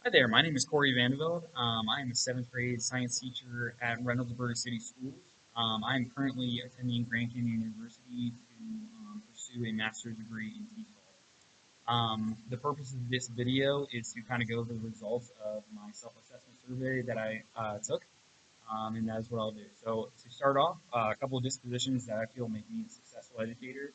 Hi there, my name is Corey Vandeveld. I am a seventh grade science teacher at Reynoldsburg City Schools. I am currently attending Grand Canyon University to pursue a master's degree in TESOL. The purpose of this video is to kind of go over the results of my self-assessment survey that I took, and that is what I'll do. So to start off, a couple of dispositions that I feel make me a successful educator.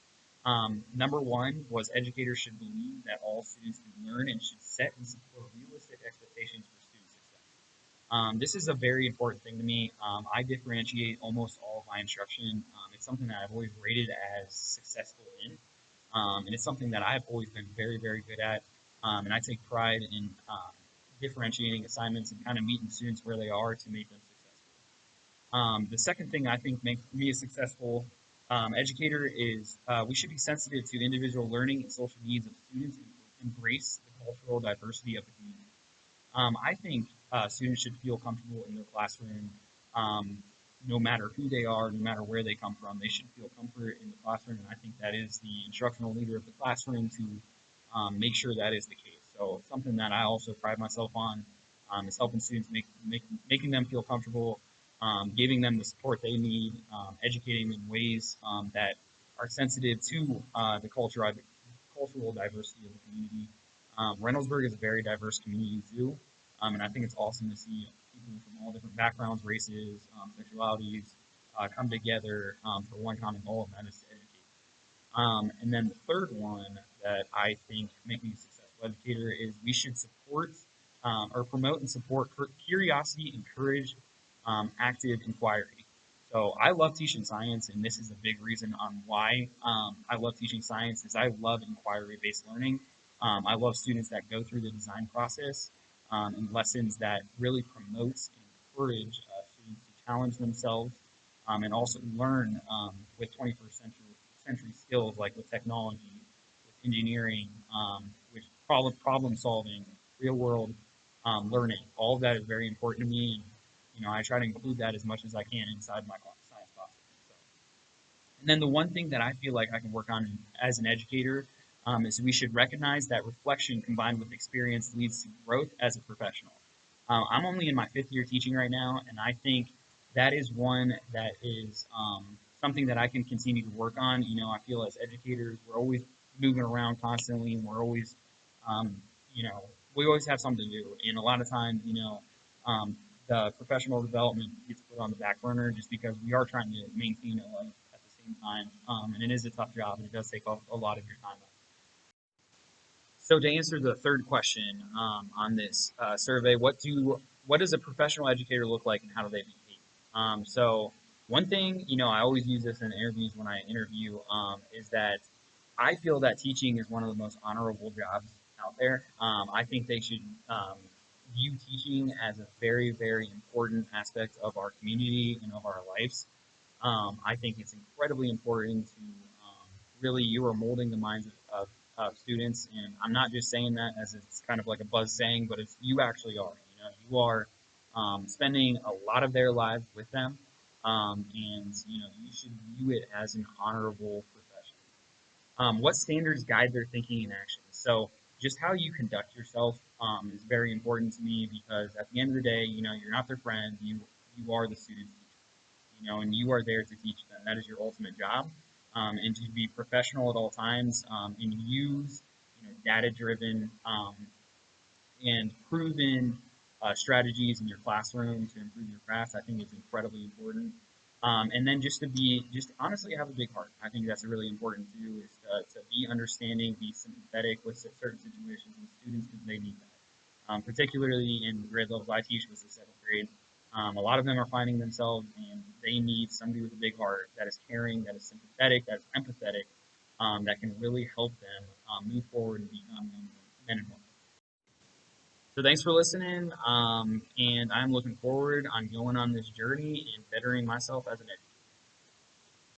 Number one was educators should believe that all students can learn and should set and support realistic expectations for student success. This is a very important thing to me. I differentiate almost all of my instruction. It's something that I've always rated as successful in, and it's something that I've always been very, very good at. And I take pride in differentiating assignments and kind of meeting students where they are to make them successful. The second thing I think makes me a successful educator is we should be sensitive to individual learning and social needs of students and embrace the cultural diversity of the community. I think students should feel comfortable in their classroom, no matter who they are, no matter where they come from. They should feel comfort in the classroom, and I think that is the instructional leader of the classroom to make sure that is the case. So something that I also pride myself on is helping students making them feel comfortable, giving them the support they need, educating them in ways that are sensitive to cultural diversity of the community. Reynoldsburg is a very diverse community too, and I think it's awesome to see people from all different backgrounds, races, sexualities come together for one common goal, and that is to educate. And then the third one that I think making a successful educator is we should support or promote and support curiosity, encourage active inquiry. So I love teaching science, and this is a big reason on why I love teaching science is I love inquiry-based learning. I love students that go through the design process and lessons that really promotes and encourage students to challenge themselves and also learn with 21st century skills like with technology, with engineering, with problem solving, real world learning. All of that is very important to me, and I try to include that as much as I can inside my science classes. So, and then the one thing that I feel like I can work on as an educator is we should recognize that reflection combined with experience leads to growth as a professional. I'm only in my fifth year teaching right now, and I think that is one that is something that I can continue to work on. I feel as educators, we're always moving around constantly, and we're always, um, you know, we always have something to do. And a lot of times, um, the professional development gets put on the back burner just because we are trying to maintain a life at the same time. And it is a tough job, and it does take a lot of your time. So to answer the third question on this survey, what does a professional educator look like, and how do they behave? So one thing, I always use this in interviews when I interview, is that I feel that teaching is one of the most honorable jobs out there. I think they should view teaching as a very, very important aspect of our community and of our lives. I think it's incredibly important to really you are molding the minds of students, and I'm not just saying that as it's kind of like a buzz saying, but it's you actually are. You are spending a lot of their lives with them, and you should view it as an honorable profession. What standards guide their thinking and actions? So just how you conduct yourself is very important to me because at the end of the day, you're not their friend. You are the student's teacher, and you are there to teach them. That is your ultimate job, and to be professional at all times and use data-driven and proven strategies in your classroom to improve your craft. I think is incredibly important. And then just honestly have a big heart. I think that's really important too, is to be understanding, be sympathetic with certain situations and students because they need that. Particularly in the grade levels I teach, was the seventh grade. A lot of them are finding themselves and they need somebody with a big heart that is caring, that is sympathetic, that is empathetic, that can really help them move forward and become men and women. So thanks for listening, and I'm looking forward on going on this journey and bettering myself as an educator.